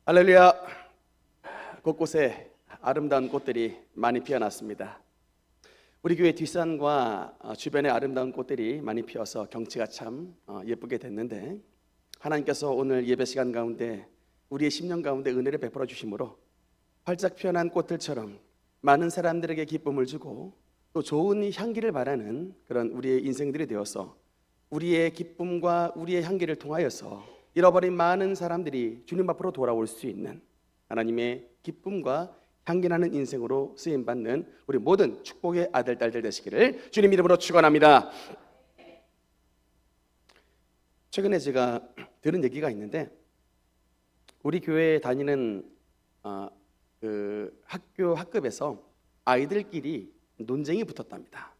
할렐루야. 곳곳에 아름다운 꽃들이 많이 피어났습니다. 우리 교회 뒷산과 주변에 아름다운 꽃들이 많이 피어서 경치가 참 예쁘게 됐는데, 하나님께서 오늘 예배 시간 가운데 우리의 심령 가운데 은혜를 베풀어 주심으로 활짝 피어난 꽃들처럼 많은 사람들에게 기쁨을 주고 또 좋은 향기를 바라는 그런 우리의 인생들이 되어서 우리의 기쁨과 우리의 향기를 통하여서 잃어버린 많은 사람들이 주님 앞으로 돌아올 수 있는 하나님의 기쁨과 향기나는 인생으로 쓰임받는 우리 모든 축복의 아들, 딸들 되시기를 주님 이름으로 축원합니다. 최근에 제가 들은 얘기가 있는데, 우리 교회에 다니는 학급에서 아이들끼리 논쟁이 붙었답니다.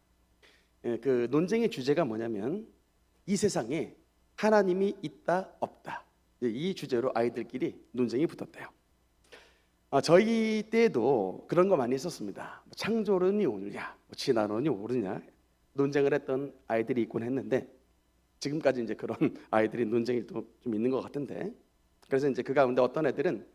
그 논쟁의 주제가 뭐냐면, 이 세상에 하나님이 있다 없다, 이 주제로 아이들끼리 논쟁이 붙었대요. 저희 때도 그런 거 많이 있었습니다. 창조론이 옳으냐, 진화론이 옳으냐 논쟁을 했던 아이들이 있곤 했는데, 지금까지 이제 그런 아이들이 논쟁이 또 좀 있는 것 같은데, 그래서 이제 그 가운데 어떤 애들은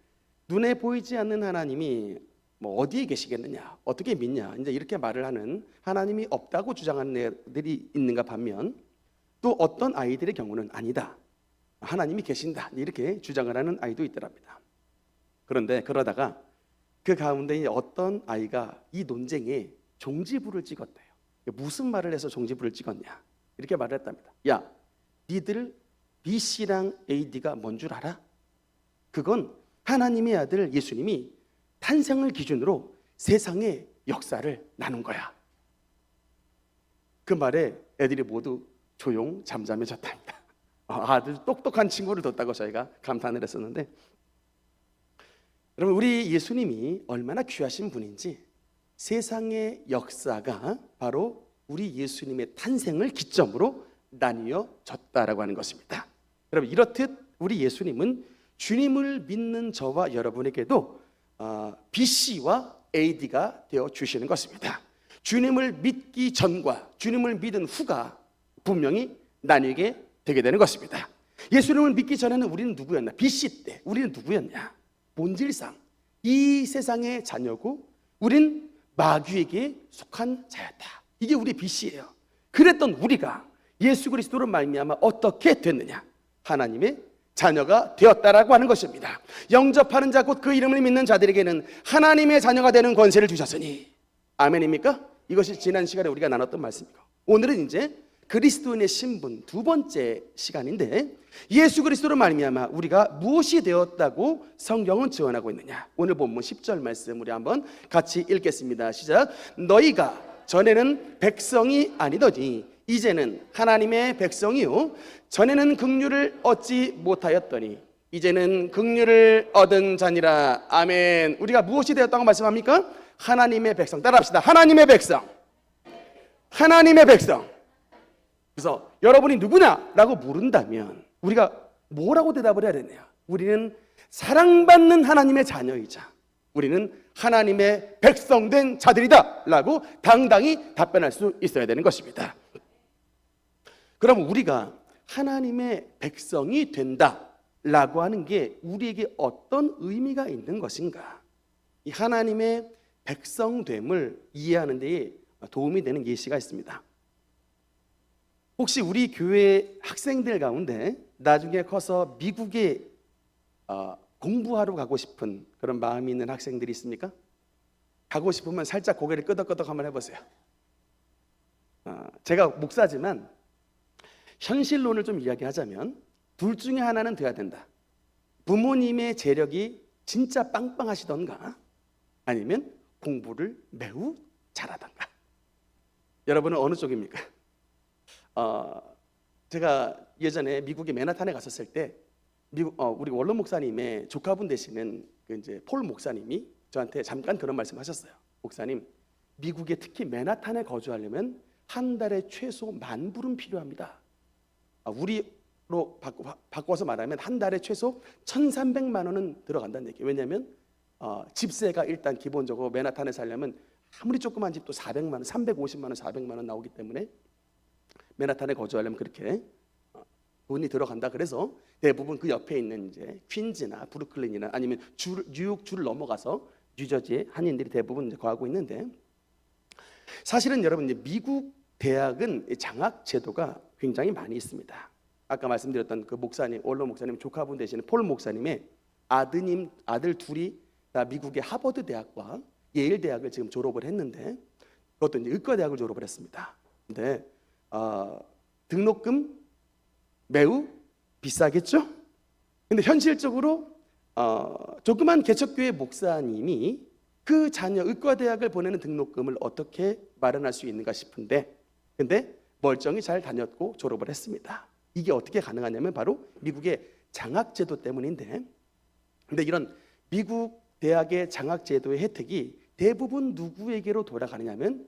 눈에 보이지 않는 하나님이 뭐 어디에 계시겠느냐, 어떻게 믿냐, 이제 이렇게 말을 하는 하나님이 없다고 주장하는 애들이 있는가 반면, 또 어떤 아이들의 경우는 아니다, 하나님이 계신다, 이렇게 주장을 하는 아이도 있더랍니다. 그런데 그러다가 그 가운데 어떤 아이가 이 논쟁에 종지부를 찍었대요. 무슨 말을 해서 종지부를 찍었냐, 이렇게 말을 했답니다. 야, 니들 BC랑 AD가 뭔 줄 알아? 그건 하나님의 아들 예수님이 탄생을 기준으로 세상의 역사를 나눈 거야. 그 말에 애들이 모두 조용 잠잠해졌답니다. 아주 똑똑한 친구를 뒀다고 저희가 감탄을 했었는데, 여러분, 우리 예수님이 얼마나 귀하신 분인지 세상의 역사가 바로 우리 예수님의 탄생을 기점으로 나뉘어졌다라고 하는 것입니다. 여러분, 이렇듯 우리 예수님은 주님을 믿는 저와 여러분에게도 BC와 AD가 되어 주시는 것입니다. 주님을 믿기 전과 주님을 믿은 후가 분명히 나뉘게 되게 되는 것입니다. 예수님을 믿기 전에는 우리는 누구였나? BC 때 우리는 누구였냐? 본질상 이 세상의 자녀고 우린 마귀에게 속한 자였다. 이게 우리 BC예요. 그랬던 우리가 예수 그리스도로 말미암아 어떻게 됐느냐? 하나님의 자녀가 되었다라고 하는 것입니다. 영접하는 자 곧 그 이름을 믿는 자들에게는 하나님의 자녀가 되는 권세를 주셨으니. 아멘입니까? 이것이 지난 시간에 우리가 나눴던 말씀이고, 오늘은 이제 그리스도인의 신분 두 번째 시간인데, 예수 그리스도로 말미암아 우리가 무엇이 되었다고 성경은 증언하고 있느냐? 오늘 본문 10절 말씀 우리 한번 같이 읽겠습니다. 시작. 너희가 전에는 백성이 아니더니 이제는 하나님의 백성이요, 전에는 긍휼을 얻지 못하였더니 이제는 긍휼을 얻은 자니라. 아멘. 우리가 무엇이 되었다고 말씀합니까? 하나님의 백성. 따라합시다. 하나님의 백성. 하나님의 백성. 그래서 여러분이 누구냐라고 물은다면 우리가 뭐라고 대답을 해야 되느냐? 우리는 사랑받는 하나님의 자녀이자 우리는 하나님의 백성된 자들이다 라고 당당히 답변할 수 있어야 되는 것입니다. 그럼 우리가 하나님의 백성이 된다라고 하는 게 우리에게 어떤 의미가 있는 것인가? 이 하나님의 백성됨을 이해하는 데에 도움이 되는 예시가 있습니다. 혹시 우리 교회 학생들 가운데 나중에 커서 미국에 공부하러 가고 싶은 그런 마음이 있는 학생들이 있습니까? 가고 싶으면 살짝 고개를 끄덕끄덕 한번 해보세요. 제가 목사지만 현실론을 좀 이야기하자면 둘 중에 하나는 돼야 된다. 부모님의 재력이 진짜 빵빵하시던가 아니면 공부를 매우 잘하던가. 여러분은 어느 쪽입니까? 제가 예전에 미국의 맨하탄에 갔었을 때 우리 원로 목사님의 조카분 되시는 이제 폴 목사님이 저한테 잠깐 그런 말씀하셨어요. 목사님, 미국에 특히 맨하탄에 거주하려면 한 달에 최소 10,000불은 필요합니다. 우리로 바꿔서 말하면 한 달에 최소 1,300만 원은 들어간다는 얘기예요. 왜냐하면 집세가 일단 기본적으로 맨하탄에 살려면 아무리 조그만 집도 400만 원, 350만 원, 400만 원 나오기 때문에 맨하탄에 거주하려면 그렇게 돈이 들어간다. 그래서 대부분 그 옆에 있는 이제 퀸즈나 브루클린이나 아니면 뉴욕 주를 넘어가서 뉴저지에 한인들이 대부분 이제 거하고 있는데, 사실은 여러분 이제 미국 대학은 장학 제도가 굉장히 많이 있습니다. 아까 말씀드렸던 그 목사님, 올로 목사님 조카분 되시는 폴 목사님의 아들 둘이 다 미국의 하버드 대학과 예일 대학을 지금 졸업을 했는데, 그것도 이제 의과 대학을 졸업을 했습니다. 근데 등록금 매우 비싸겠죠? 근데 현실적으로 조그만 개척교회 목사님이 그 자녀 의과대학을 보내는 등록금을 어떻게 마련할 수 있는가 싶은데, 근데 멀쩡히 잘 다녔고 졸업을 했습니다. 이게 어떻게 가능하냐면 바로 미국의 장학제도 때문인데, 근데 이런 미국 대학의 장학제도의 혜택이 대부분 누구에게로 돌아가느냐면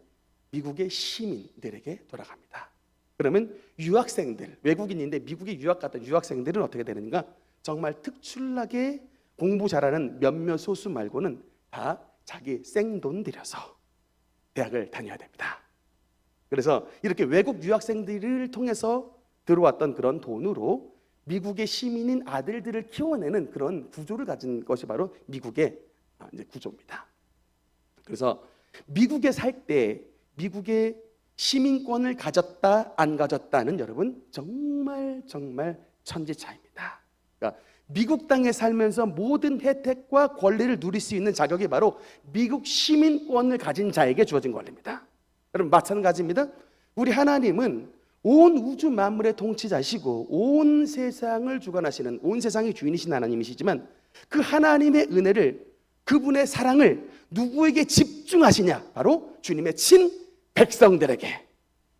미국의 시민들에게 돌아갑니다. 그러면 유학생들, 외국인인데 미국에 유학 갔던 유학생들은 어떻게 되는가? 정말 특출나게 공부 잘하는 몇몇 소수 말고는 다 자기 생돈 들여서 대학을 다녀야 됩니다. 그래서 이렇게 외국 유학생들을 통해서 들어왔던 그런 돈으로 미국의 시민인 아들들을 키워내는 그런 구조를 가진 것이 바로 미국의 이제 구조입니다. 그래서 미국에 살 때 미국의 시민권을 가졌다 안 가졌다는 여러분 정말 천지차이입니다. 그러니까 미국 땅에 살면서 모든 혜택과 권리를 누릴 수 있는 자격이 바로 미국 시민권을 가진 자에게 주어진 권리입니다. 여러분 마찬가지입니다. 우리 하나님은 온 우주 만물의 통치자시고 온 세상을 주관하시는, 온 세상의 주인이신 하나님이시지만, 그 하나님의 은혜를, 그분의 사랑을 누구에게 집중하시냐? 바로 주님의 친 백성들에게,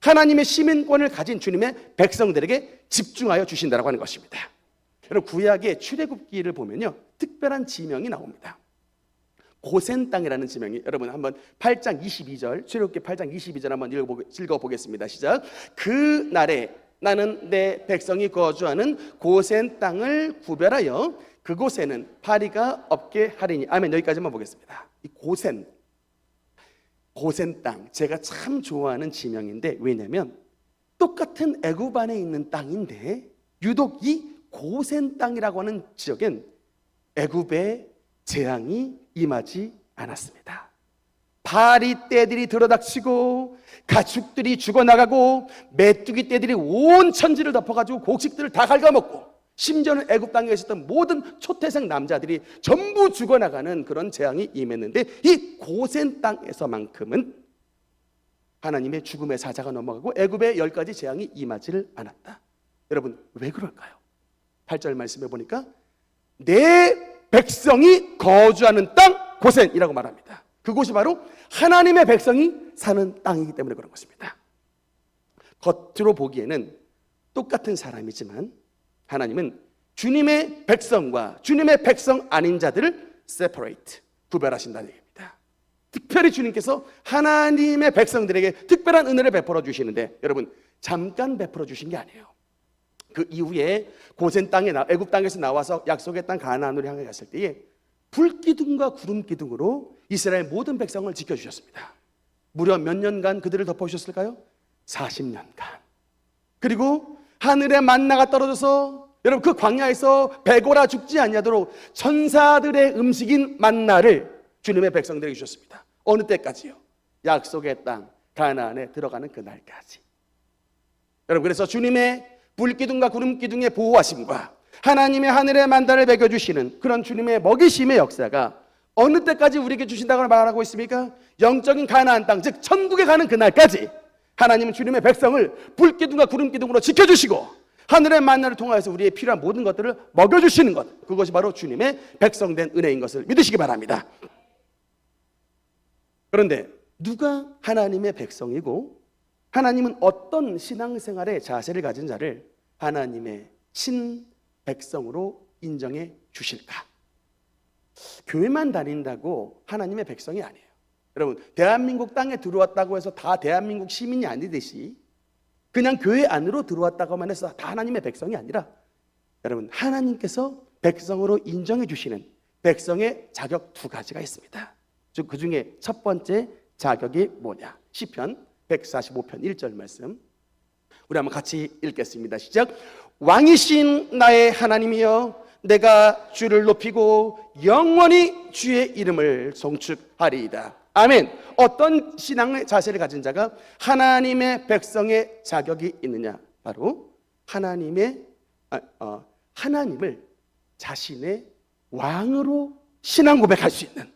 하나님의 시민권을 가진 주님의 백성들에게 집중하여 주신다라고 하는 것입니다. 여러분 구약의 출애굽기를 보면요, 특별한 지명이 나옵니다. 고센 땅이라는 지명이, 여러분 한번 8장 22절, 출애굽기 8장 22절 한번 읽어보겠습니다. 시작. 그 날에 나는 내 백성이 거주하는 고센 땅을 구별하여 그곳에는 파리가 없게 하리니. 아멘. 여기까지만 보겠습니다. 이 고센 땅, 제가 참 좋아하는 지명인데, 왜냐하면 똑같은 애굽 안에 있는 땅인데 유독 이 고센 땅이라고 하는 지역엔 애굽의 재앙이 임하지 않았습니다. 파리 떼들이 들어닥치고 가축들이 죽어나가고 메뚜기 떼들이 온 천지를 덮어가지고 곡식들을 다 갉아먹고, 심지어는 애굽 땅에 있었던 모든 초태생 남자들이 전부 죽어나가는 그런 재앙이 임했는데, 이 고센 땅에서만큼은 하나님의 죽음의 사자가 넘어가고 애굽의 10가지 재앙이 임하지를 않았다. 여러분 왜 그럴까요? 8절 말씀해 보니까 내 백성이 거주하는 땅 고센이라고 말합니다. 그곳이 바로 하나님의 백성이 사는 땅이기 때문에 그런 것입니다. 겉으로 보기에는 똑같은 사람이지만 하나님은 주님의 백성과 주님의 백성 아닌 자들을 separate, 구별하신다는 얘기입니다. 특별히 주님께서 하나님의 백성들에게 특별한 은혜를 베풀어 주시는데, 여러분 잠깐 베풀어 주신 게 아니에요. 그 이후에 고센 땅에 애굽 땅에서 나와서 약속의 땅 가나안으로 향해 갔을 때에 불기둥과 구름기둥으로 이스라엘 모든 백성을 지켜주셨습니다. 무려 몇 년간 그들을 덮어주셨을까요? 40년간. 그리고 하늘에 만나가 떨어져서 여러분 그 광야에서 배고라 죽지 아니하도록 천사들의 음식인 만나를 주님의 백성들에게 주셨습니다. 어느 때까지요? 약속의 땅 가나안에 들어가는 그날까지. 여러분 그래서 주님의 불기둥과 구름기둥의 보호하심과 하나님의 하늘의 만다를 먹여주시는 그런 주님의 먹이심의 역사가 어느 때까지 우리에게 주신다고 말하고 있습니까? 영적인 가나안 땅, 즉 천국에 가는 그날까지 하나님은 주님의 백성을 불기둥과 구름기둥으로 지켜주시고 하늘의 만나를 통하여서 우리의 필요한 모든 것들을 먹여주시는 것, 그것이 바로 주님의 백성된 은혜인 것을 믿으시기 바랍니다. 그런데 누가 하나님의 백성이고 하나님은 어떤 신앙생활의 자세를 가진 자를 하나님의 친백성으로 인정해 주실까? 교회만 다닌다고 하나님의 백성이 아니에요. 여러분 대한민국 땅에 들어왔다고 해서 다 대한민국 시민이 아니듯이 그냥 교회 안으로 들어왔다고만 해서 다 하나님의 백성이 아니라, 여러분 하나님께서 백성으로 인정해 주시는 백성의 자격 두 가지가 있습니다. 즉 그 중에 첫 번째 자격이 뭐냐? 시편 145편 1절 말씀 우리 한번 같이 읽겠습니다. 시작. 왕이신 나의 하나님이여 내가 주를 높이고 영원히 주의 이름을 송축하리이다. 아멘. 어떤 신앙의 자세를 가진 자가 하나님의 백성의 자격이 있느냐? 바로 하나님을 자신의 왕으로 신앙 고백할 수 있는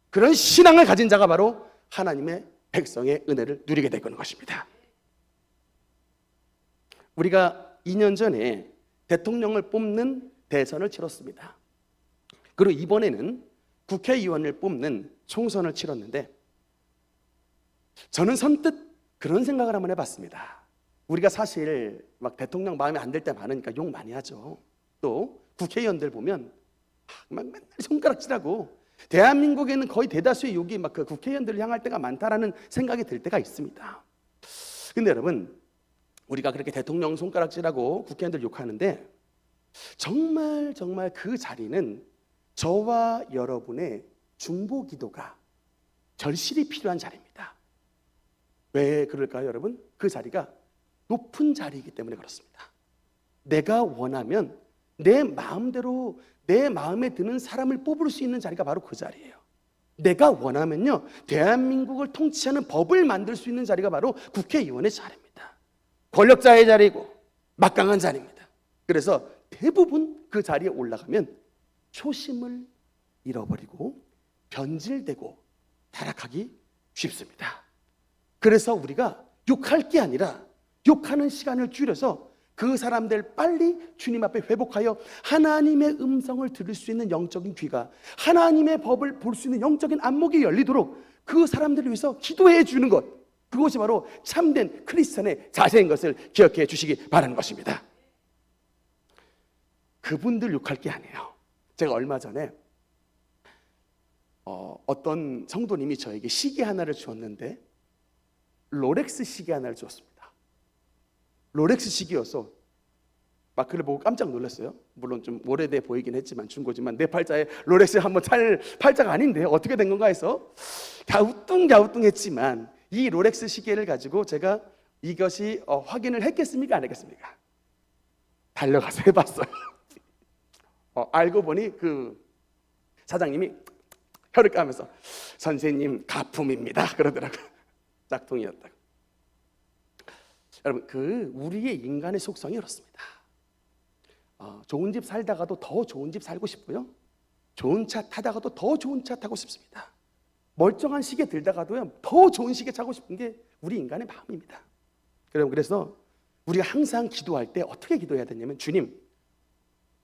그런 신앙을 가진 자가 바로 하나님의 백성의 은혜를 누리게 되는 것입니다. 우리가 2년 전에 대통령을 뽑는 대선을 치렀습니다. 그리고 이번에는 국회의원을 뽑는 총선을 치렀는데 저는 선뜻 그런 생각을 한번 해봤습니다. 우리가 사실 막 대통령 마음에 안 들 때 많으니까 욕 많이 하죠. 또 국회의원들 보면 막 맨날 손가락질하고 대한민국에는 거의 대다수의 욕이 막 그 국회의원들을 향할 때가 많다라는 생각이 들 때가 있습니다. 근데 여러분, 우리가 그렇게 대통령 손가락질하고 국회의원들 욕하는데 정말 그 자리는 저와 여러분의 중보기도가 절실히 필요한 자리입니다. 왜 그럴까요, 여러분? 그 자리가 높은 자리이기 때문에 그렇습니다. 내가 원하면 내 마음대로 내 마음에 드는 사람을 뽑을 수 있는 자리가 바로 그 자리예요. 내가 원하면요, 대한민국을 통치하는 법을 만들 수 있는 자리가 바로 국회의원의 자리입니다. 권력자의 자리고 막강한 자리입니다. 그래서 대부분 그 자리에 올라가면 초심을 잃어버리고 변질되고 타락하기 쉽습니다. 그래서 우리가 욕할 게 아니라 욕하는 시간을 줄여서 그 사람들 빨리 주님 앞에 회복하여 하나님의 음성을 들을 수 있는 영적인 귀가, 하나님의 법을 볼 수 있는 영적인 안목이 열리도록 그 사람들을 위해서 기도해 주는 것, 그것이 바로 참된 크리스천의 자세인 것을 기억해 주시기 바라는 것입니다. 그분들 욕할 게 아니에요. 제가 얼마 전에 어떤 성도님이 저에게 시계 하나를 주었는데 롤렉스 시계 하나를 주었습니다. 롤렉스 시계여서 마크를 보고 깜짝 놀랐어요. 물론 좀 오래돼 보이긴 했지만 중고지만 내 팔자에 롤렉스 한번 찰 팔자가 아닌데 어떻게 된 건가 해서 갸우뚱했지만 이 롤렉스 시계를 가지고 제가 이것이 확인을 했겠습니까? 안 했겠습니까? 달려가서 해봤어요. 알고 보니 그 사장님이 혀를 까면서 선생님 가품입니다 그러더라고요. 짝퉁이었다고. 여러분, 우리의 인간의 속성이 그렇습니다. 좋은 집 살다가도 더 좋은 집 살고 싶고요, 좋은 차 타다가도 더 좋은 차 타고 싶습니다. 멀쩡한 시계 들다가도요 더 좋은 시계 차고 싶은 게 우리 인간의 마음입니다. 여러분, 그래서 우리가 항상 기도할 때 어떻게 기도해야 되냐면, 주님,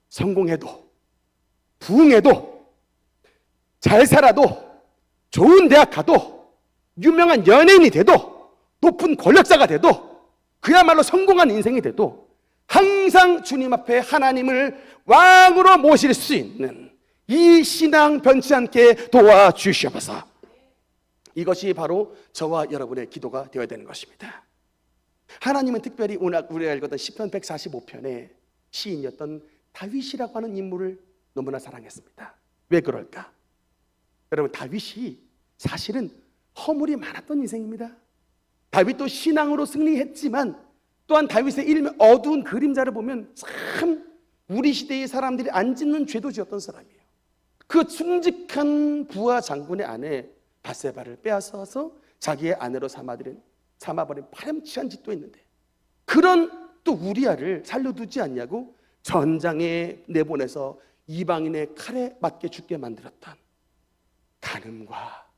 성공해도 부흥해도 잘 살아도 좋은 대학 가도 유명한 연예인이 돼도 높은 권력자가 돼도 그야말로 성공한 인생이 돼도 항상 주님 앞에 하나님을 왕으로 모실 수 있는 이 신앙 변치 않게 도와주시옵소서. 이것이 바로 저와 여러분의 기도가 되어야 되는 것입니다. 하나님은 특별히 오늘 우리가 읽었던 시편 145편의 시인이었던 다윗이라고 하는 인물을 너무나 사랑했습니다. 왜 그럴까? 여러분, 다윗이 사실은 허물이 많았던 인생입니다. 다윗도 신앙으로 승리했지만 또한 다윗의 어두운 그림자를 보면 참 우리 시대의 사람들이 안 짓는 죄도 지었던 사람이에요. 그 충직한 부하 장군의 아내 바세바를 빼앗아서 자기의 아내로 삼아버린 파렴치한 짓도 했는데, 그런 또 우리아를 살려두지 않냐고 전장에 내보내서 이방인의 칼에 맞게 죽게 만들었던, 간음과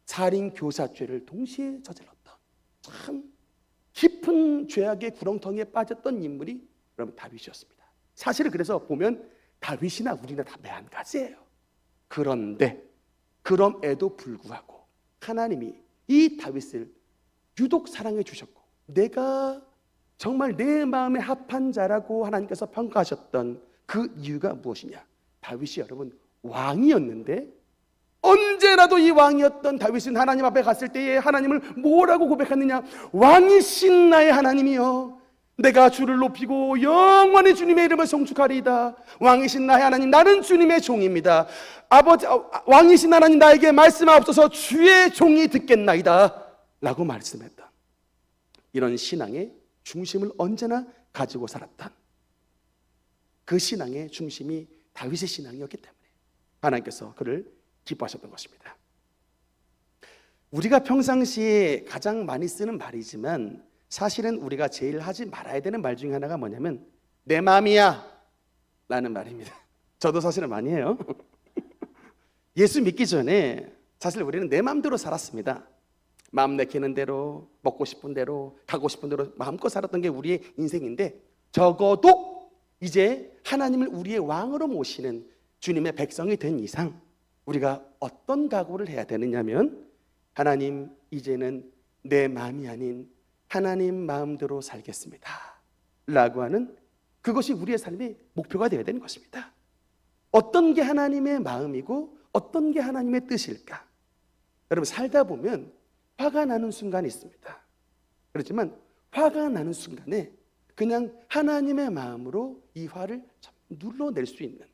살인 교사죄를 동시에 저질렀던 참 깊은 죄악의 구렁텅이에 빠졌던 인물이 여러분 다윗이었습니다. 사실은 그래서 보면 다윗이나 우리나 다 매한가지예요. 그런데 그럼에도 불구하고 하나님이 이 다윗을 유독 사랑해 주셨고, 내가 정말 내 마음에 합한 자라고 하나님께서 평가하셨던 그 이유가 무엇이냐? 다윗이 여러분 왕이었는데, 언제라도 이 왕이었던 다윗은 하나님 앞에 갔을 때에 하나님을 뭐라고 고백했느냐? 왕이신 나의 하나님이여, 내가 주를 높이고 영원히 주님의 이름을 송축하리이다. 왕이신 나의 하나님, 나는 주님의 종입니다. 왕이신 하나님, 나에게 말씀하옵소서. 주의 종이 듣겠나이다 라고 말씀했다. 이런 신앙의 중심을 언제나 가지고 살았던 그 신앙의 중심이 다윗의 신앙이었기 때문에 하나님께서 그를 기뻐하셨던 것입니다. 우리가 평상시에 가장 많이 쓰는 말이지만 사실은 우리가 제일 하지 말아야 되는 말 중에 하나가 뭐냐면 내 마음이야 라는 말입니다. 저도 사실은 많이 해요. 예수 믿기 전에 사실 우리는 내 마음대로 살았습니다. 마음 내키는 대로, 먹고 싶은 대로, 가고 싶은 대로 마음껏 살았던 게 우리의 인생인데, 적어도 이제 하나님을 우리의 왕으로 모시는 주님의 백성이 된 이상 우리가 어떤 각오를 해야 되느냐면, 하나님, 이제는 내 마음이 아닌 하나님 마음대로 살겠습니다 라고 하는, 그것이 우리의 삶의 목표가 되어야 되는 것입니다. 어떤 게 하나님의 마음이고 어떤 게 하나님의 뜻일까? 여러분, 살다 보면 화가 나는 순간이 있습니다. 그렇지만 화가 나는 순간에 그냥 하나님의 마음으로 이 화를 눌러낼 수 있는,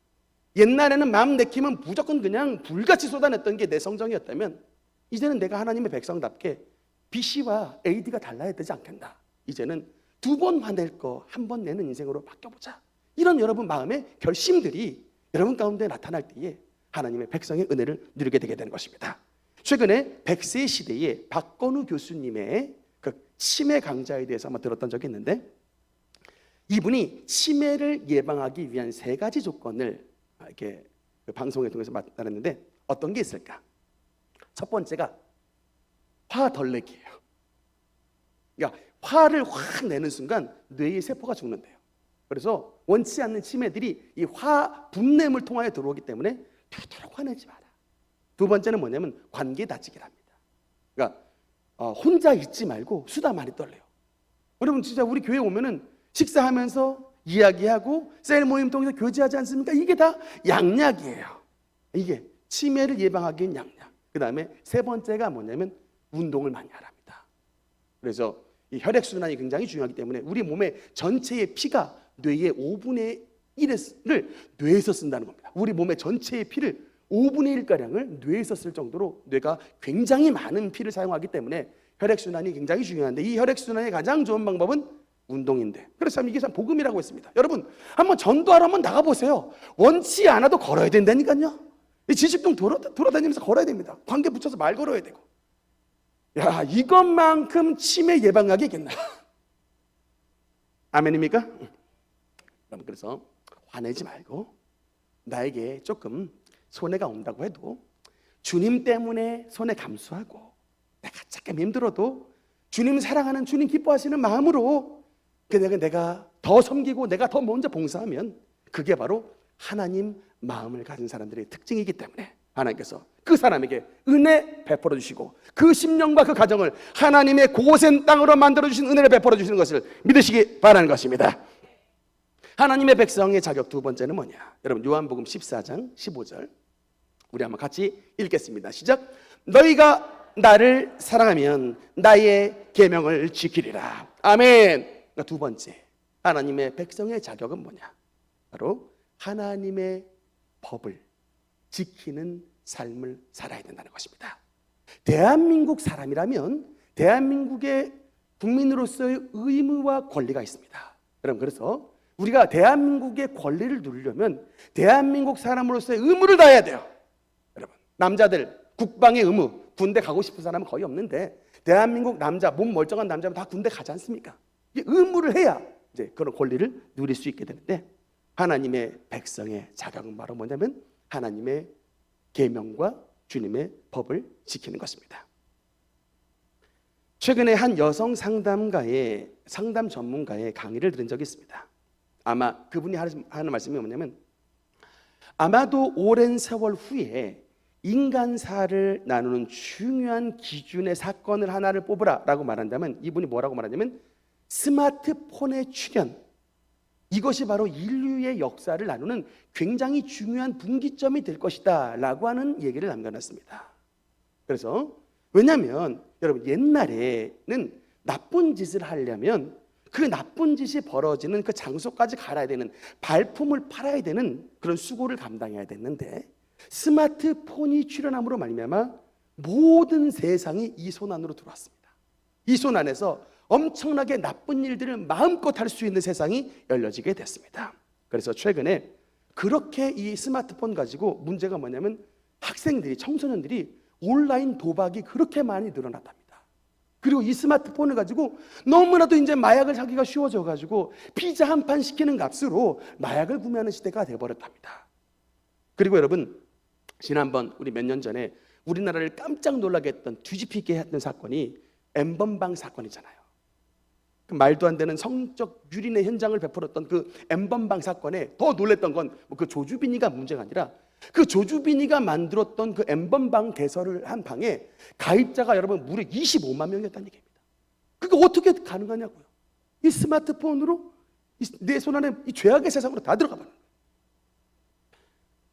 옛날에는 마음 내키면 무조건 그냥 불같이 쏟아냈던 게 내 성정이었다면, 이제는 내가 하나님의 백성답게 BC와 AD가 달라야 되지 않겠나, 이제는 2번 화낼 거 1번 내는 인생으로 바뀌어보자, 이런 여러분 마음의 결심들이 여러분 가운데 나타날 때에 하나님의 백성의 은혜를 누리게 되게 되는 것입니다. 최근에 100세 시대에 박건우 교수님의 그 치매 강좌에 대해서 한번 들었던 적이 있는데, 이분이 치매를 예방하기 위한 3가지 조건을 이렇게 그 방송을 통해서 말했는데, 어떤 게 있을까? 첫 번째가 화 덜 내기예요. 그러니까 화를 확 내는 순간 뇌의 세포가 죽는데요. 그래서 원치 않는 치매들이 이 화 분냄을 통하여 들어오기 때문에 되도록 화내지 마라. 2번째는 뭐냐면 관계 다지기랍니다. 그러니까 혼자 있지 말고 수다 많이 떨래요. 여러분, 진짜 우리 교회 오면은 식사하면서 이야기하고 셀 모임 통해서 교제하지 않습니까? 이게 다 양약이에요. 이게 치매를 예방하기 위한 양약. 그 다음에 3번째가 뭐냐면 운동을 많이 하랍니다. 그래서 이 혈액순환이 굉장히 중요하기 때문에 우리 몸의 전체의 피가 뇌의 5분의 1을 뇌에서 쓴다는 겁니다. 우리 몸의 전체의 피를 5분의 1가량을 뇌에서 쓸 정도로 뇌가 굉장히 많은 피를 사용하기 때문에 혈액순환이 굉장히 중요한데, 이 혈액순환의 가장 좋은 방법은 운동인데, 그래서 이게 참 복음이라고 했습니다. 여러분, 한번 전도하러 한번 나가보세요. 원치 않아도 걸어야 된다니까요. 지식동 돌아다니면서 걸어야 됩니다. 관계 붙여서 말 걸어야 되고. 야, 이것만큼 치매 예방약이 있겠나? 아멘입니까? 그래서 화내지 말고, 나에게 조금 손해가 온다고 해도 주님 때문에 손해 감수하고, 내가 잠깐 힘들어도 주님 사랑하는, 주님 기뻐하시는 마음으로 그냥 내가 더 섬기고 내가 더 먼저 봉사하면, 그게 바로 하나님 마음을 가진 사람들의 특징이기 때문에 하나님께서 그 사람에게 은혜 베풀어 주시고, 그 심령과 그 가정을 하나님의 고센 땅으로 만들어 주신 은혜를 베풀어 주시는 것을 믿으시기 바라는 것입니다. 하나님의 백성의 자격 2번째는 뭐냐? 여러분, 요한복음 14장 15절 우리 한번 같이 읽겠습니다. 시작. 너희가 나를 사랑하면 나의 계명을 지키리라. 아멘. 그러니까 2번째, 하나님의 백성의 자격은 뭐냐? 바로 하나님의 법을 지키는 삶을 살아야 된다는 것입니다. 대한민국 사람이라면 대한민국의 국민으로서의 의무와 권리가 있습니다. 여러분, 그래서 우리가 대한민국의 권리를 누리려면 대한민국 사람으로서의 의무를 다해야 돼요. 여러분, 남자들 국방의 의무, 군대 가고 싶은 사람은 거의 없는데, 대한민국 남자, 몸 멀쩡한 남자면 다 군대 가지 않습니까? 의무를 해야 이제 그런 권리를 누릴 수 있게 되는데, 하나님의 백성의 자격은 바로 뭐냐면 하나님의 계명과 주님의 법을 지키는 것입니다. 최근에 한 여성 상담가의 상담 전문가의 강의를 들은 적이 있습니다. 아마 그분이 하는 말씀이 뭐냐면, 아마도 오랜 세월 후에 인간사를 나누는 중요한 기준의 사건을 하나를 뽑으라 라고 말한다면, 이분이 뭐라고 말하냐면 스마트폰의 출현, 이것이 바로 인류의 역사를 나누는 굉장히 중요한 분기점이 될 것이다 라고 하는 얘기를 남겨놨습니다. 그래서 왜냐하면 여러분, 옛날에는 나쁜 짓을 하려면 그 나쁜 짓이 벌어지는 그 장소까지 갈아야 되는, 발품을 팔아야 되는 그런 수고를 감당해야 됐는데, 스마트폰이 출현함으로 말미암아 모든 세상이 이 손 안으로 들어왔습니다. 이 손 안에서 엄청나게 나쁜 일들을 마음껏 할 수 있는 세상이 열려지게 됐습니다. 그래서 최근에 그렇게 이 스마트폰 가지고 문제가 뭐냐면 학생들이, 청소년들이 온라인 도박이 그렇게 많이 늘어났답니다. 그리고 이 스마트폰을 가지고 너무나도 이제 마약을 사기가 쉬워져 가지고 피자 한 판 시키는 값으로 마약을 구매하는 시대가 되어버렸답니다. 그리고 여러분, 지난번 우리 몇 년 전에 우리나라를 깜짝 놀라게 했던, 뒤집히게 했던 사건이 N번방 사건이잖아요. 그 말도 안 되는 성적 유린의 현장을 베풀었던 그 N번방 사건에 더 놀랬던 건 그 조주빈이가 문제가 아니라 그 조주빈이가 만들었던 그 N번방 개설을 한 방에 가입자가 여러분 무려 25만 명이었다는 얘기입니다. 그게 어떻게 가능하냐고요. 이 스마트폰으로 내 손 안에 이 죄악의 세상으로 다 들어가 버려요.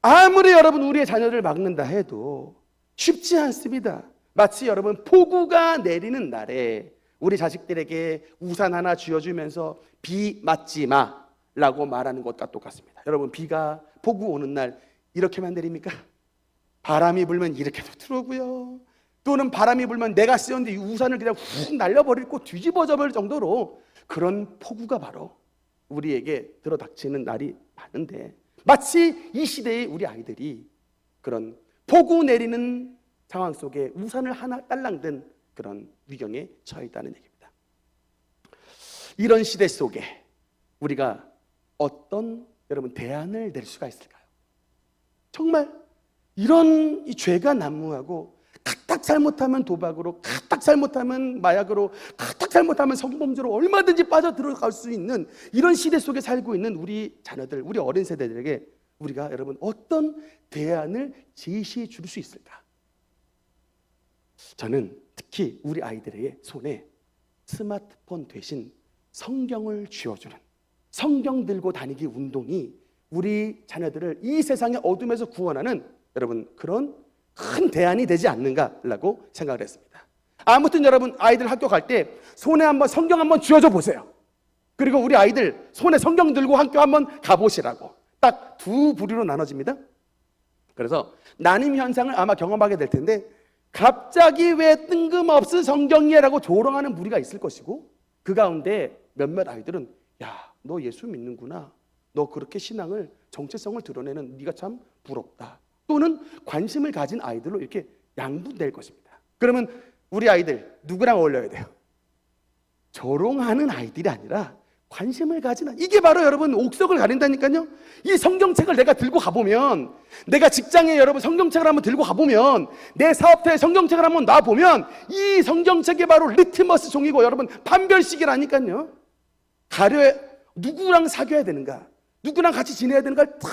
아무리 여러분 우리의 자녀를 막는다 해도 쉽지 않습니다. 마치 여러분 폭우가 내리는 날에 우리 자식들에게 우산 하나 쥐어주면서 비 맞지 마라고 말하는 것과 똑같습니다. 여러분, 비가 폭우 오는 날 이렇게만 내립니까? 바람이 불면 이렇게도 들어오고요. 또는 바람이 불면 내가 쓰였는데 이 우산을 그냥 훅 날려버리고 뒤집어져 버릴 정도로 그런 폭우가 바로 우리에게 들어닥치는 날이 많은데, 마치 이 시대의 우리 아이들이 그런 폭우 내리는 상황 속에 우산을 하나 딸랑든 그런 위경에 처해 있다는 얘기입니다. 이런 시대 속에 우리가 어떤 여러분 대안을 낼 수가 있을까요? 정말 이런 이 죄가 난무하고 까딱 잘못하면 도박으로, 까딱 잘못하면 마약으로, 까딱 잘못하면 성범죄로 얼마든지 빠져들어갈 수 있는 이런 시대 속에 살고 있는 우리 자녀들, 우리 어린 세대들에게 우리가 여러분 어떤 대안을 제시해 줄 수 있을까? 저는 특히 우리 아이들의 손에 스마트폰 대신 성경을 쥐어주는, 성경 들고 다니기 운동이 우리 자녀들을 이 세상의 어둠에서 구원하는 여러분 그런 큰 대안이 되지 않는가라고 생각을 했습니다. 아무튼 여러분, 아이들 학교 갈 때 손에 한번 성경 한번 쥐어줘 보세요. 그리고 우리 아이들 손에 성경 들고 학교 한번 가보시라고. 딱 두 부류로 나눠집니다. 그래서 나눔 현상을 아마 경험하게 될 텐데, 갑자기 왜 뜬금없이 성경이라고 조롱하는 무리가 있을 것이고, 그 가운데 몇몇 아이들은 야, 너 예수 믿는구나, 너 그렇게 신앙을, 정체성을 드러내는 네가 참 부럽다, 또는 관심을 가진 아이들로 이렇게 양분될 것입니다. 그러면 우리 아이들 누구랑 어울려야 돼요? 조롱하는 아이들이 아니라 관심을 가진, 이게 바로 여러분 옥석을 가린다니까요. 이 성경책을 내가 들고 가보면, 내가 직장에 여러분 성경책을 한번 들고 가보면, 내 사업터에 성경책을 한번 놔보면 이 성경책이 바로 리트머스 종이고 여러분 판별식이라니까요. 누구랑 사귀어야 되는가, 누구랑 같이 지내야 되는가를 딱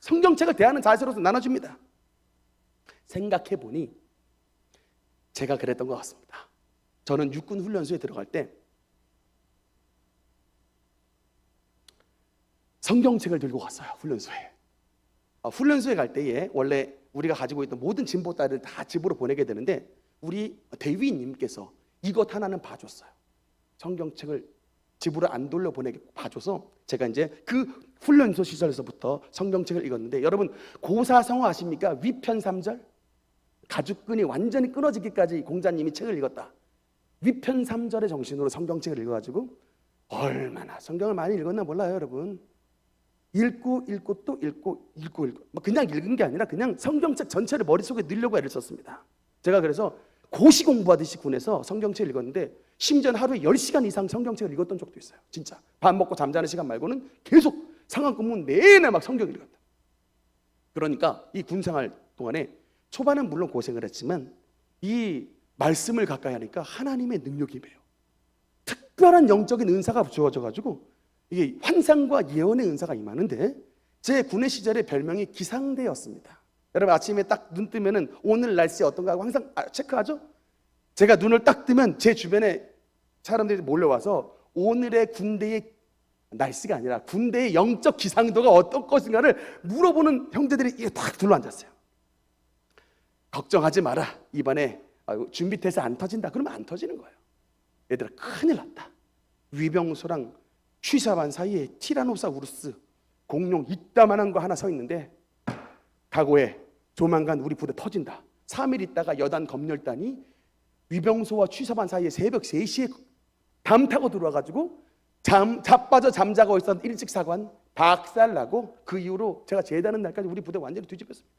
성경책을 대하는 자세로서 나눠줍니다. 생각해보니 제가 그랬던 것 같습니다. 저는 육군 훈련소에 들어갈 때 성경책을 들고 갔어요. 훈련소에 갈 때에 원래 우리가 가지고 있던 모든 진보딸을 다 집으로 보내게 되는데, 우리 대위님께서 이것 하나는 봐줬어요. 성경책을 집으로 안 돌려보내게 봐줘서 제가 이제 그 훈련소 시절에서부터 성경책을 읽었는데, 여러분 고사성어 아십니까? 위편 3절, 가죽끈이 완전히 끊어지기까지 공자님이 책을 읽었다. 위편 3절의 정신으로 성경책을 읽어가지고 얼마나 성경을 많이 읽었나 몰라요, 여러분. 읽고 또 읽고 그냥 읽은 게 아니라 그냥 성경책 전체를 머릿속에 넣으려고 애를 썼습니다. 제가 그래서 고시 공부하듯이 군에서 성경책을 읽었는데, 심지어 하루에 10시간 이상 성경책을 읽었던 적도 있어요. 진짜 밥 먹고 잠자는 시간 말고는 계속 상한근무 내내 막 성경을 읽었다. 그러니까 이 군생활 동안에 초반은 물론 고생을 했지만 이 말씀을 가까이 하니까 하나님의 능력이 임해요. 특별한 영적인 은사가 주어져가지고 이게 환상과 예언의 은사가 임하는데, 제 군의 시절의 별명이 기상대였습니다. 여러분 아침에 딱 눈 뜨면은 오늘 날씨 어떤가 하고 항상 체크하죠? 제가 눈을 딱 뜨면 제 주변에 사람들이 몰려와서 오늘의 군대의 날씨가 아니라 군대의 영적 기상도가 어떤 것인가를 물어보는 형제들이 딱 둘러앉았어요. 걱정하지 마라, 이번에 준비돼서 안 터진다. 그러면 안 터지는 거예요. 얘들아 큰일 났다. 위병소랑 취사반 사이에 티라노사우루스 공룡 이따만한 거 하나 서 있는데, 각오해, 조만간 우리 부대 터진다. 3일 있다가 여단 검열단이 위병소와 취사반 사이에 새벽 3시에 담 타고 들어와가지고 자빠져 잠자고 있었던 일찍 사관 박살나고 그 이후로 제가 제대하는 날까지 우리 부대 완전히 뒤집혔습니다.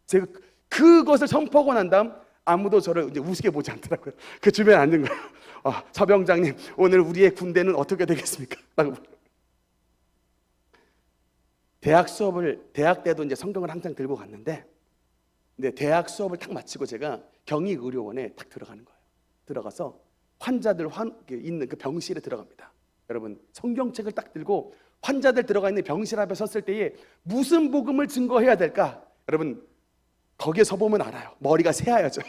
제가 그것을 선포하고 난 다음 아무도 저를 이제 우습게 보지 않더라고요. 그 주변에 앉는 거예요. 서병장님, 오늘 우리의 군대는 어떻게 되겠습니까? 라고. 대학 때도 이제 성경을 항상 들고 갔는데, 근데 대학 수업을 딱 마치고 제가 경희의료원에 딱 들어가는 거예요. 들어가서 환자들 있는 그 병실에 들어갑니다. 여러분, 성경책을 딱 들고 환자들 들어가 있는 병실 앞에 섰을 때에 무슨 복음을 증거해야 될까? 여러분, 거기에 서보면 알아요. 머리가 새하얘져요.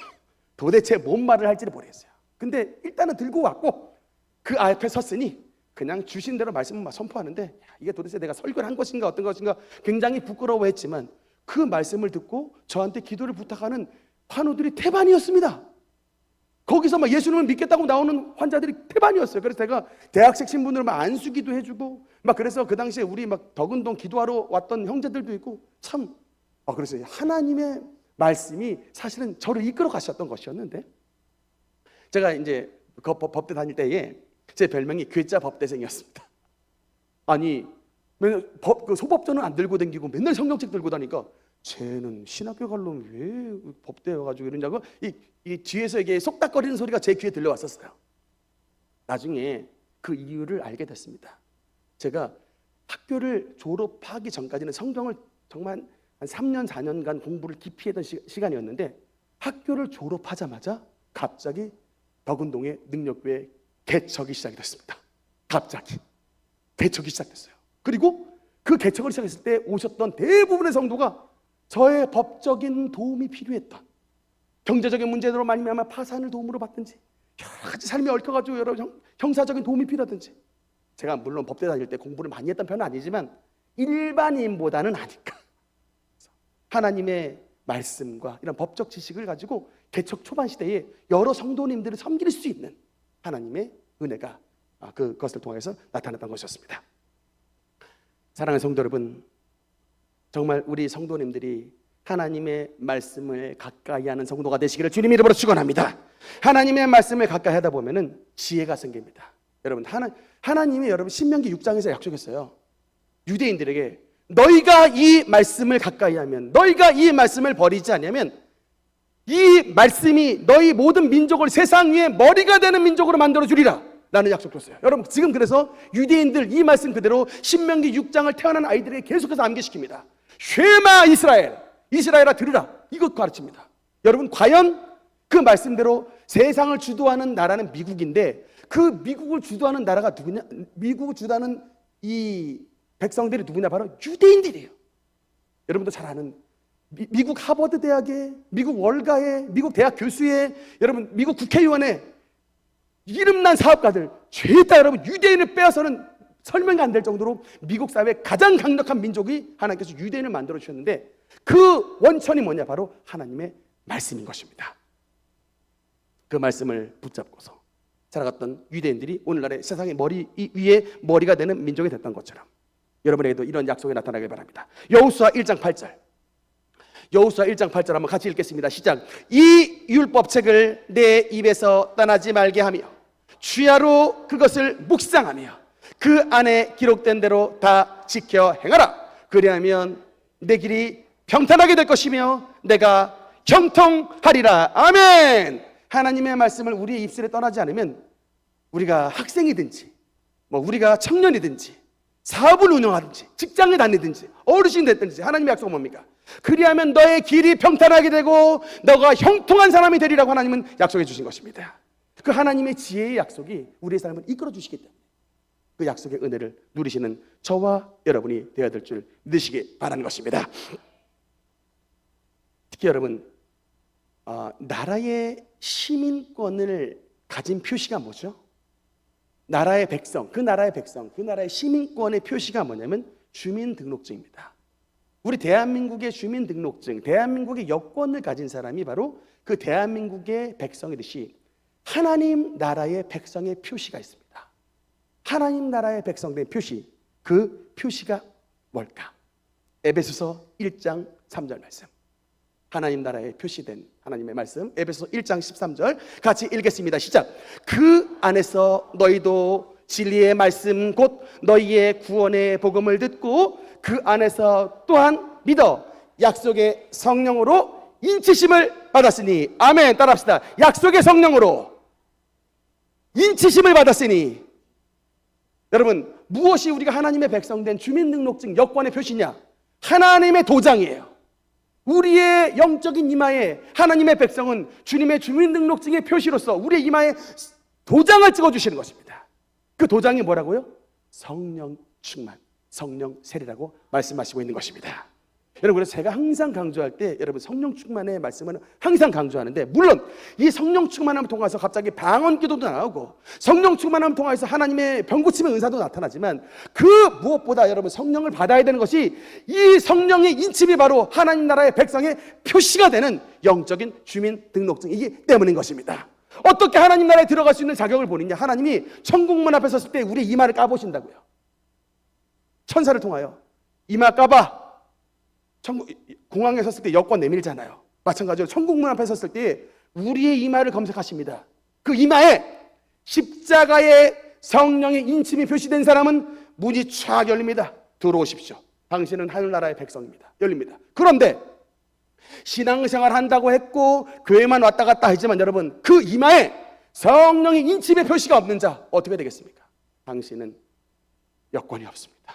도대체 뭔 말을 할지를 모르겠어요. 근데 일단은 들고 왔고 그 앞에 섰으니 그냥 주신 대로 말씀을 선포하는데, 이게 도대체 내가 설교를 한 것인가 어떤 것인가 굉장히 부끄러워했지만 그 말씀을 듣고 저한테 기도를 부탁하는 환우들이 태반이었습니다. 거기서 막 예수님을 믿겠다고 나오는 환자들이 태반이었어요. 그래서 제가 대학생 신분으로 막 안수기도 해주고 막, 그래서 그 당시에 우리 막 덕은동 기도하러 왔던 형제들도 있고, 참 그래서 하나님의 말씀이 사실은 저를 이끌어 가셨던 것이었는데, 제가 이제 그 법대 다닐 때에 제 별명이 괴짜 법대생이었습니다. 아니, 맨날 그 소법전은 안 들고 다니고 맨날 성경책 들고 다니까 쟤는 신학교 갈려면 왜 법대 와가지고 이러냐고 이 뒤에서 이게 속닥거리는 소리가 제 귀에 들려왔었어요. 나중에 그 이유를 알게 됐습니다. 제가 학교를 졸업하기 전까지는 성경을 정말 한 3년 4년간 공부를 깊이 했던 시간이었는데, 학교를 졸업하자마자 갑자기 덕은동의 능력교회 개척이 시작이 됐습니다. 갑자기 개척이 시작됐어요. 그리고 그 개척을 시작했을 때 오셨던 대부분의 성도가 저의 법적인 도움이 필요했던, 경제적인 문제로 말미암아 파산을 도움으로 받든지 여러 가지 삶이 얽혀가지고 여러 형사적인 도움이 필요하든지, 제가 물론 법대 다닐 때 공부를 많이 했던 편은 아니지만 일반인보다는 아니까 하나님의 말씀과 이런 법적 지식을 가지고 개척 초반 시대에 여러 성도님들을 섬길 수 있는 하나님의 은혜가 그것을 통해서 나타났던 것이었습니다. 사랑하는 성도 여러분, 정말 우리 성도님들이 하나님의 말씀을 가까이 하는 성도가 되시기를 주님 이름으로 축원합니다. 하나님의 말씀을 가까이 하다 보면은 지혜가 생깁니다. 여러분, 하나님이 여러분 신명기 6장에서 약속했어요. 유대인들에게 너희가 이 말씀을 가까이 하면, 너희가 이 말씀을 버리지 않으면 이 말씀이 너희 모든 민족을 세상 위에 머리가 되는 민족으로 만들어 주리라 라는 약속 줬어요. 여러분, 지금 그래서 유대인들 이 말씀 그대로 신명기 6장을 태어난 아이들에게 계속해서 암기시킵니다. 쉐마 이스라엘, 이스라엘아 들으라, 이것 가르칩니다. 여러분, 과연 그 말씀대로 세상을 주도하는 나라는 미국인데, 그 미국을 주도하는 나라가 누구냐? 미국을 주도하는 이 백성들이 누구냐? 바로 유대인들이에요. 여러분도 잘 아는 미국 하버드 대학에, 미국 월가에, 미국 대학 교수에, 여러분 미국 국회의원에 이름난 사업가들 죄다 여러분 유대인을 빼앗아서는 설명이 안 될 정도로 미국 사회의 가장 강력한 민족이 하나님께서 유대인을 만들어 주셨는데, 그 원천이 뭐냐? 바로 하나님의 말씀인 것입니다. 그 말씀을 붙잡고서 살아갔던 유대인들이 오늘날의 세상의 머리 위에 머리가 되는 민족이 됐던 것처럼 여러분에게도 이런 약속이 나타나길 바랍니다. 여호수아 1장 8절, 여호수아 1장 8절 한번 같이 읽겠습니다. 시작. 이 율법책을 내 입에서 떠나지 말게 하며 주야로 그것을 묵상하며 그 안에 기록된 대로 다 지켜 행하라. 그리하면 내 길이 평탄하게 될 것이며 내가 형통하리라. 아멘. 하나님의 말씀을 우리의 입술에 떠나지 않으면, 우리가 학생이든지 우리가 청년이든지 사업을 운영하든지 직장에 다니든지 어르신이 됐든지 하나님의 약속은 뭡니까? 그리하면 너의 길이 평탄하게 되고 너가 형통한 사람이 되리라고 하나님은 약속해 주신 것입니다. 그 하나님의 지혜의 약속이 우리의 삶을 이끌어 주시기 때문에 그 약속의 은혜를 누리시는 저와 여러분이 되어야 될 줄 믿으시기 바라는 것입니다. 특히 여러분, 나라의 시민권을 가진 표시가 뭐죠? 나라의 백성, 그 나라의 백성, 그 나라의 시민권의 표시가 뭐냐면 주민등록증입니다. 우리 대한민국의 주민등록증, 대한민국의 여권을 가진 사람이 바로 그 대한민국의 백성이듯이 하나님 나라의 백성의 표시가 있습니다. 하나님 나라의 백성된 표시, 그 표시가 뭘까? 에베소서 1장 3절 말씀, 하나님 나라에 표시된 하나님의 말씀, 에베소서 1장 13절 같이 읽겠습니다. 시작. 그 안에서 너희도 진리의 말씀 곧 너희의 구원의 복음을 듣고 그 안에서 또한 믿어 약속의 성령으로 인치심을 받았으니. 아멘. 따라합시다. 약속의 성령으로 인치심을 받았으니. 여러분, 무엇이 우리가 하나님의 백성된 주민등록증 여권의 표시냐? 하나님의 도장이에요. 우리의 영적인 이마에 하나님의 백성은 주님의 주민등록증의 표시로서 우리의 이마에 도장을 찍어주시는 것입니다. 그 도장이 뭐라고요? 성령 충만, 성령 세례라고 말씀하시고 있는 것입니다. 여러분, 그래서 제가 항상 강조할 때 여러분 성령 충만의 말씀은 항상 강조하는데, 물론 이 성령 충만함을 통해서 갑자기 방언 기도도 나오고 성령 충만함을 통해서 하나님의 병고침의 은사도 나타나지만, 그 무엇보다 여러분 성령을 받아야 되는 것이 이 성령의 인침이 바로 하나님 나라의 백성의 표시가 되는 영적인 주민등록증이기 때문인 것입니다. 어떻게 하나님 나라에 들어갈 수 있는 자격을 보느냐? 하나님이 천국문 앞에 섰을 때 우리의 이마를 까보신다고요. 천사를 통하여 이마 까봐. 공항에 섰을 때 여권 내밀잖아요. 마찬가지로 천국문 앞에 섰을 때 우리의 이마를 검색하십니다. 그 이마에 십자가의 성령의 인침이 표시된 사람은 문이 쫙 열립니다. 들어오십시오. 당신은 하늘나라의 백성입니다. 열립니다. 그런데 신앙생활 한다고 했고 교회만 왔다 갔다 하지만 여러분, 그 이마에 성령의 인침의 표시가 없는 자 어떻게 되겠습니까? 당신은 여권이 없습니다.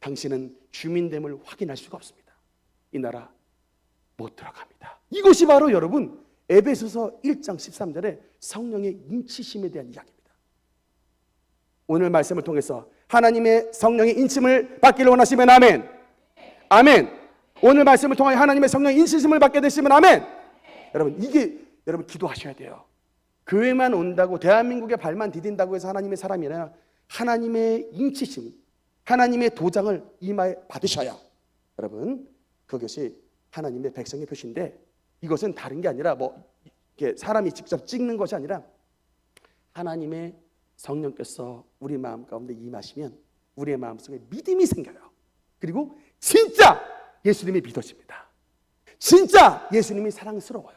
당신은 주민됨을 확인할 수가 없습니다. 이 나라 못 들어갑니다. 이것이 바로 여러분 에베소서 1장 13절에 성령의 인치심에 대한 이야기입니다. 오늘 말씀을 통해서 하나님의 성령의 인침을 받기를 원하시면 아멘. 아멘. 오늘 말씀을 통해 하나님의 성령의 인치심을 받게 되시면 아멘. 여러분, 이게 여러분 기도하셔야 돼요. 교회만 온다고 대한민국의 발만 디딘다고 해서 하나님의 사람이 아니라 하나님의 인치심, 하나님의 도장을 이마에 받으셔야 여러분 그것이 하나님의 백성의 표시인데, 이것은 다른 게 아니라 이렇게 사람이 직접 찍는 것이 아니라 하나님의 성령께서 우리 마음 가운데 임하시면 우리의 마음속에 믿음이 생겨요. 그리고 진짜 예수님이 믿어집니다. 진짜 예수님이 사랑스러워요.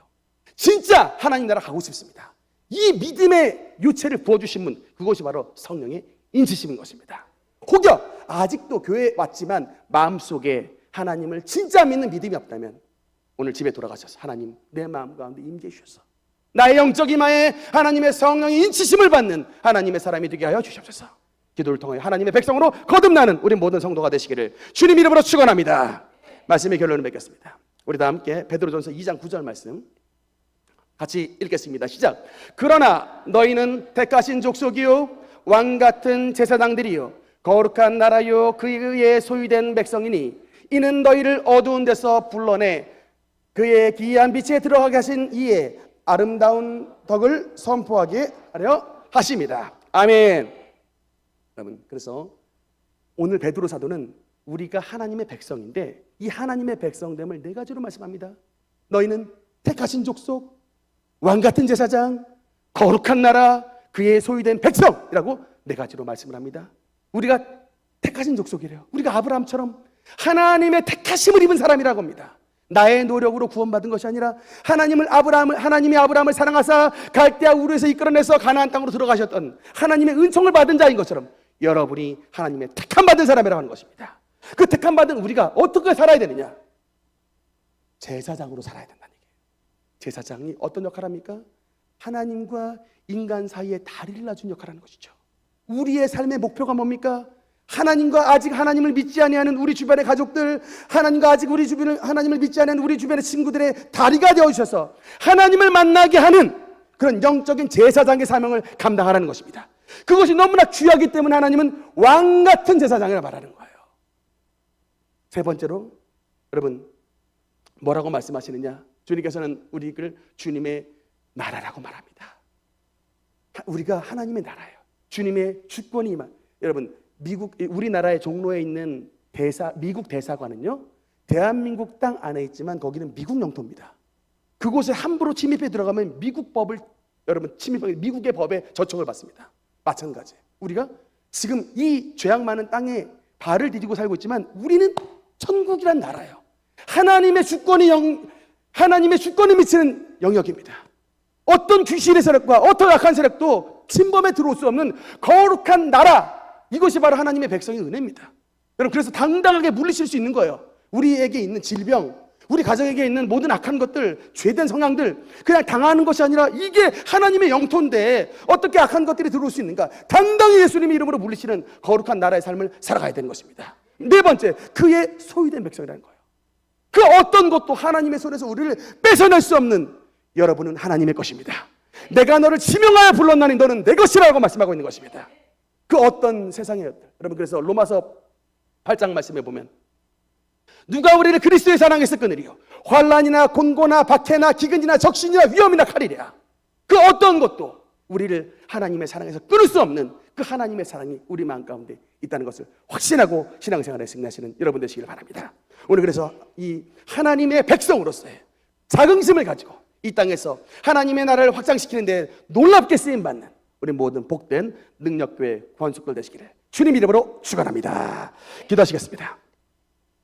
진짜 하나님 나라 가고 싶습니다. 이 믿음의 요체를 부어주신 분, 그것이 바로 성령의 인치심인 것입니다. 혹여 아직도 교회에 왔지만 마음속에 하나님을 진짜 믿는 믿음이 없다면 오늘 집에 돌아가셔서 하나님 내 마음 가운데 임재해 주셔서 나의 영적 이마에 하나님의 성령의 인치심을 받는 하나님의 사람이 되게 하여 주시옵소서. 기도를 통하여 하나님의 백성으로 거듭나는 우리 모든 성도가 되시기를 주님 이름으로 축원합니다. 말씀의 결론을 맺겠습니다. 우리 다 함께 베드로전서 2장 9절 말씀 같이 읽겠습니다. 시작. 그러나 너희는 택하신 족속이요 왕같은 제사장들이요 거룩한 나라요 그의 소유된 백성이니 이는 너희를 어두운 데서 불러내 그의 기이한 빛에 들어가게 하신 이의 아름다운 덕을 선포하게 하려 하십니다. 아멘. 여러분, 그래서 오늘 베드로 사도는 우리가 하나님의 백성인데 이 하나님의 백성됨을 네 가지로 말씀합니다. 너희는 택하신 족속, 왕같은 제사장, 거룩한 나라, 그의 소유된 백성이라고 네 가지로 말씀을 합니다. 우리가 택하신 족속이래요. 우리가 아브라함처럼 하나님의 택하심을 입은 사람이라고 합니다. 나의 노력으로 구원받은 것이 아니라 하나님이 아브라함을 사랑하사 갈대아 우르에서 이끌어내서 가나안 땅으로 들어가셨던 하나님의 은총을 받은 자인 것처럼 여러분이 하나님의 택함 받은 사람이라고 하는 것입니다. 그 택함 받은 우리가 어떻게 살아야 되느냐? 제사장으로 살아야 된다는 얘기예요. 제사장이 어떤 역할을 합니까? 하나님과 인간 사이에 다리를 놔준 역할을 하는 것이죠. 우리의 삶의 목표가 뭡니까? 하나님과 아직 하나님을 믿지 아니하는 우리 주변의 가족들, 하나님과 아직 하나님을 믿지 아니하는 우리 주변의 친구들의 다리가 되어 주셔서 하나님을 만나게 하는 그런 영적인 제사장의 사명을 감당하라는 것입니다. 그것이 너무나 귀하기 때문에 하나님은 왕 같은 제사장이라 말하는 거예요. 세 번째로 여러분 뭐라고 말씀하시느냐? 주님께서는 우리를 주님의 나라라고 말합니다. 우리가 하나님의 나라예요. 주님의 주권이 임한. 여러분 우리나라의 종로에 있는 미국 대사관은요 대한민국 땅 안에 있지만 거기는 미국 영토입니다. 그곳에 함부로 침입해 들어가면 미국 법을 여러분 미국의 법에 저촉을 받습니다. 마찬가지 우리가 지금 이 죄악 많은 땅에 발을 디디고 살고 있지만 우리는 천국이란 나라예요. 하나님의 주권이 미치는 영역입니다. 어떤 귀신의 세력과 어떤 악한 세력도 침범에 들어올 수 없는 거룩한 나라, 이것이 바로 하나님의 백성의 은혜입니다. 여러분, 그래서 당당하게 물리칠 수 있는 거예요. 우리에게 있는 질병, 우리 가정에게 있는 모든 악한 것들, 죄된 성향들, 그냥 당하는 것이 아니라 이게 하나님의 영토인데 어떻게 악한 것들이 들어올 수 있는가? 당당히 예수님의 이름으로 물리치는 거룩한 나라의 삶을 살아가야 되는 것입니다. 네 번째, 그의 소유된 백성이라는 거예요. 그 어떤 것도 하나님의 손에서 우리를 뺏어낼 수 없는, 여러분은 하나님의 것입니다. 내가 너를 지명하여 불렀나니 너는 내 것이라고 말씀하고 있는 것입니다. 그 어떤 세상의 것들. 여러분, 그래서 로마서 8장 말씀해 보면 누가 우리를 그리스도의 사랑에서 끊으리요? 환난이나 곤고나 박해나 기근이나 적신이나 위험이나 칼이랴. 그 어떤 것도 우리를 하나님의 사랑에서 끊을 수 없는 그 하나님의 사랑이 우리 마음 가운데 있다는 것을 확신하고 신앙생활에 승리하시는 여러분 되시길 바랍니다. 오늘 그래서 이 하나님의 백성으로서의 자긍심을 가지고 이 땅에서 하나님의 나라를 확장시키는 데 놀랍게 쓰임받는 우리 모든 복된 능력교회 권속들 되시기를 주님 이름으로 축원합니다. 기도하시겠습니다.